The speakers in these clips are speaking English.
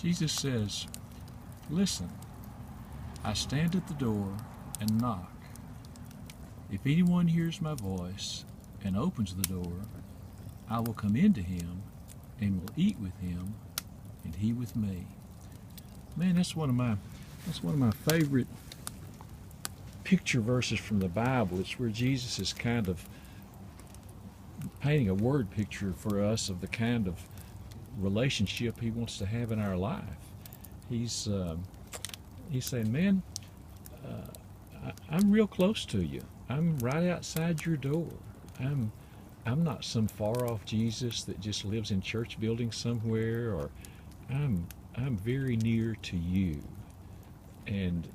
Jesus says, listen, I stand at the door and knock. If anyone hears my voice and opens the door, I will come into him and will eat with him and he with me. Man, that's one of my favorite picture verses from the Bible. It's where Jesus is kind of painting a word picture for us of the kind of relationship he wants to have in our life. He's saying, man, I'm real close to you. I'm right outside your door. I'm not some far off Jesus that just lives in church buildings somewhere, or I'm very near to you. And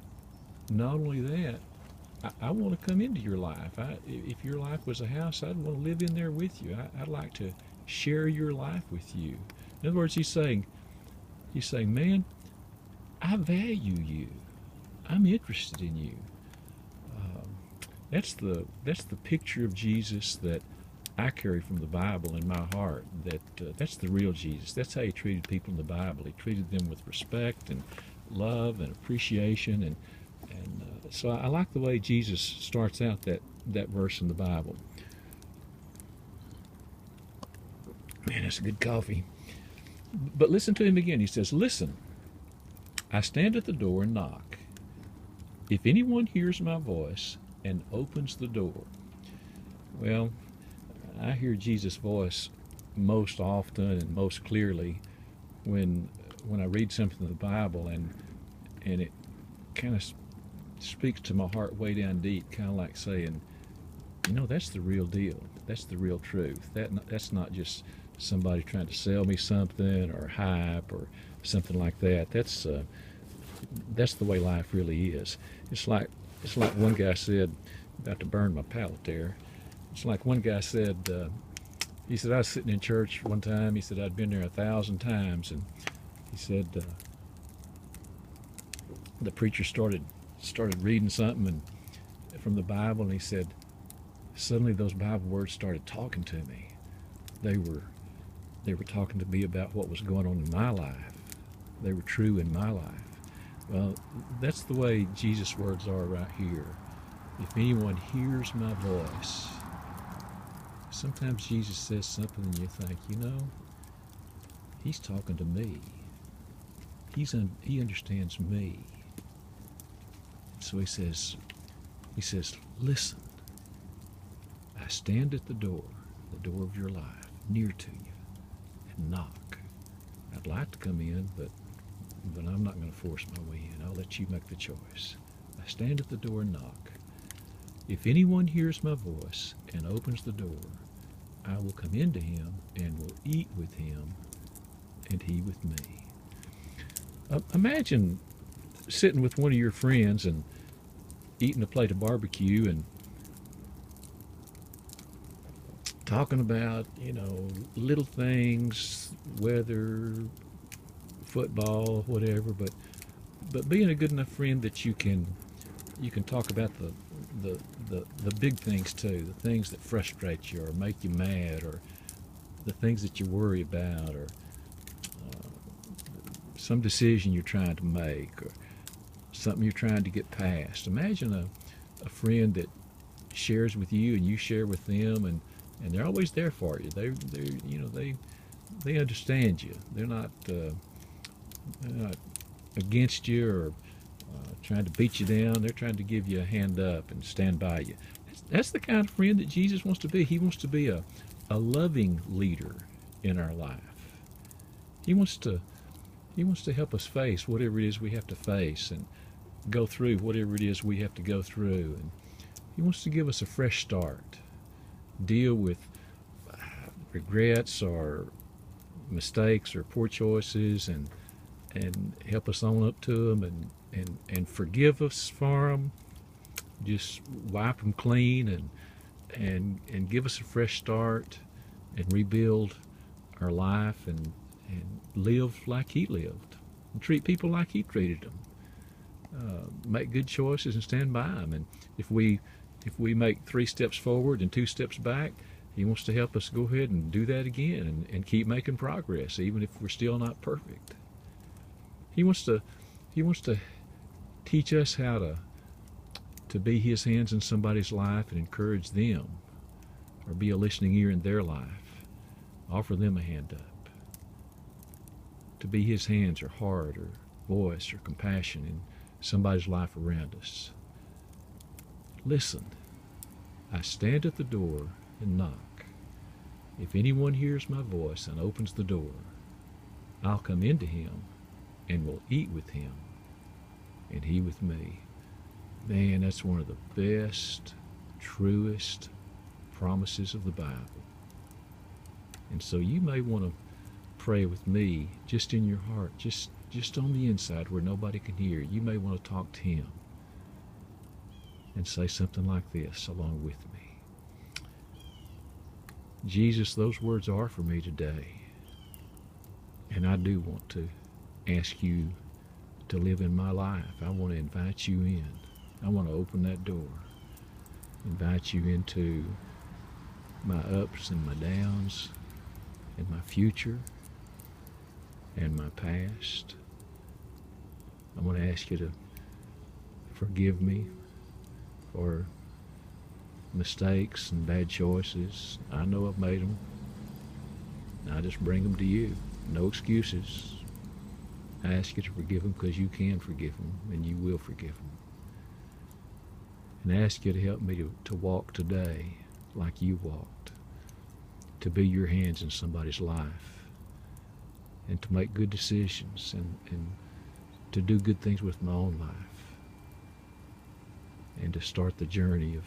not only that, I want to come into your life. If your life was a house, I'd want to live in there with you. I'd like to share your life with you. In other words, he's saying, man, I value you. I'm interested in you. That's the picture of Jesus that I carry from the Bible in my heart. That's the real Jesus. That's how he treated people in the Bible. He treated them with respect and love and appreciation, and so I like the way Jesus starts out that verse in the Bible. Man, that's a good coffee. But listen to him again. He says, listen, I stand at the door and knock. If anyone hears my voice and opens the door. Well, I hear Jesus' voice most often and most clearly when I read something in the Bible and it kind of speaks to my heart way down deep, kind of like saying, that's the real deal. That's the real truth. That's not just somebody trying to sell me something or hype or something like that. That's the way life really is. It's like one guy said, about to burn my palate there. It's like one guy said, he said, I was sitting in church one time. He said, I'd been there 1,000 times. And he said, the preacher started reading something from the Bible, and he said, suddenly those Bible words started talking to me. They were talking to me about what was going on in my life. They were true in my life. Well, that's the way Jesus' words are right here. If anyone hears my voice, sometimes Jesus says something and you think, he's talking to me. He understands me. So he says, listen, I stand at the door of your life, near to you, and knock. I'd like to come in, but I'm not going to force my way in. I'll let you make the choice. I stand at the door and knock. If anyone hears my voice and opens the door, I will come into him and will eat with him and he with me. Imagine sitting with one of your friends and eating a plate of barbecue and talking about, little things, weather, football, whatever, but being a good enough friend that you can talk about the big things too, the things that frustrate you or make you mad, or the things that you worry about, or some decision you're trying to make, or something you're trying to get past. Imagine a friend that shares with you and you share with them, and they're always there for you. They understand you. They're not against you or trying to beat you down. They're trying to give you a hand up and stand by you. That's the kind of friend that Jesus wants to be. He wants to be a loving leader in our life. He wants to help us face whatever it is we have to face and go through whatever it is we have to go through. And he wants to give us a fresh start, deal with regrets or mistakes or poor choices, and help us own up to them and forgive us for them. Just wipe them clean and give us a fresh start and rebuild our life and live like he lived and treat people like he treated them. Make good choices and stand by them. And if we make 3 steps forward and 2 steps back, he wants to help us go ahead and do that again and keep making progress, even if we're still not perfect. He wants to teach us how to be his hands in somebody's life and encourage them, or be a listening ear in their life. Offer them a hand up. To be his hands or heart or voice or compassion in somebody's life around us. Listen, I stand at the door and knock. If anyone hears my voice and opens the door, I'll come into him and will eat with him and he with me. Man, that's one of the best, truest promises of the Bible. And so you may want to pray with me just in your heart, just on the inside where nobody can hear. You may want to talk to him and say something like this along with me. Jesus, those words are for me today. And I do want to ask you to live in my life. I want to invite you in. I want to open that door, invite you into my ups and my downs, and my future, and my past. I want to ask you to forgive me for mistakes and bad choices. I know I've made them. I just bring them to you. No excuses. I ask you to forgive them because you can forgive them, and you will forgive them. And I ask you to help me to walk today like you walked, to be your hands in somebody's life, and to make good decisions, and to do good things with my own life, and to start the journey of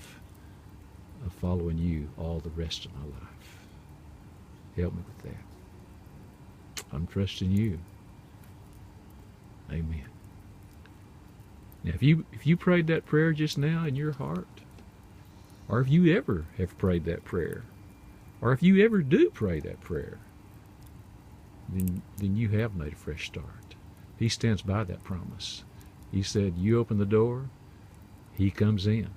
following you all the rest of my life. Help me with that. I'm trusting you. Amen. Now, if you prayed that prayer just now in your heart, or if you ever have prayed that prayer, or if you ever do pray that prayer, then you have made a fresh start. He stands by that promise. He said, you open the door, he comes in.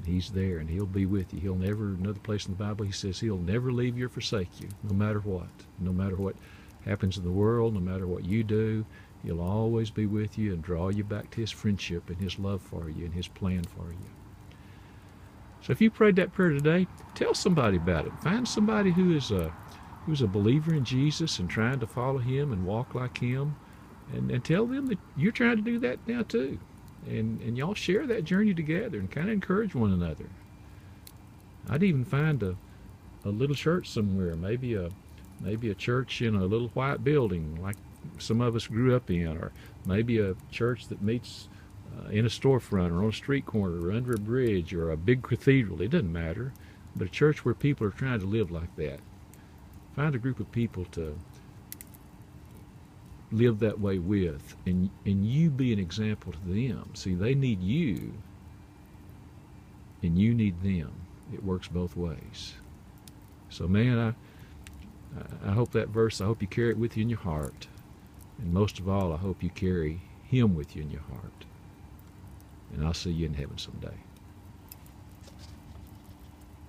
He's there, and he'll be with you. He'll never, another place in the Bible, he says he'll never leave you or forsake you, no matter what. No matter what happens in the world, no matter what you do, he'll always be with you and draw you back to his friendship and his love for you and his plan for you. So if you prayed that prayer today, tell somebody about it. Find somebody who's a believer in Jesus and trying to follow him and walk like him, and tell them that you're trying to do that now too. And y'all share that journey together and kind of encourage one another. I'd even find a little church somewhere, maybe a church in a little white building like some of us grew up in, or maybe a church that meets in a storefront or on a street corner or under a bridge or a big cathedral. It doesn't matter, but a church where people are trying to live like that. Find a group of people to live that way with, and you be an example to them. See, they need you, and you need them. It works both ways. So, man, I hope that verse, I hope you carry it with you in your heart. And most of all, I hope you carry him with you in your heart. And I'll see you in heaven someday.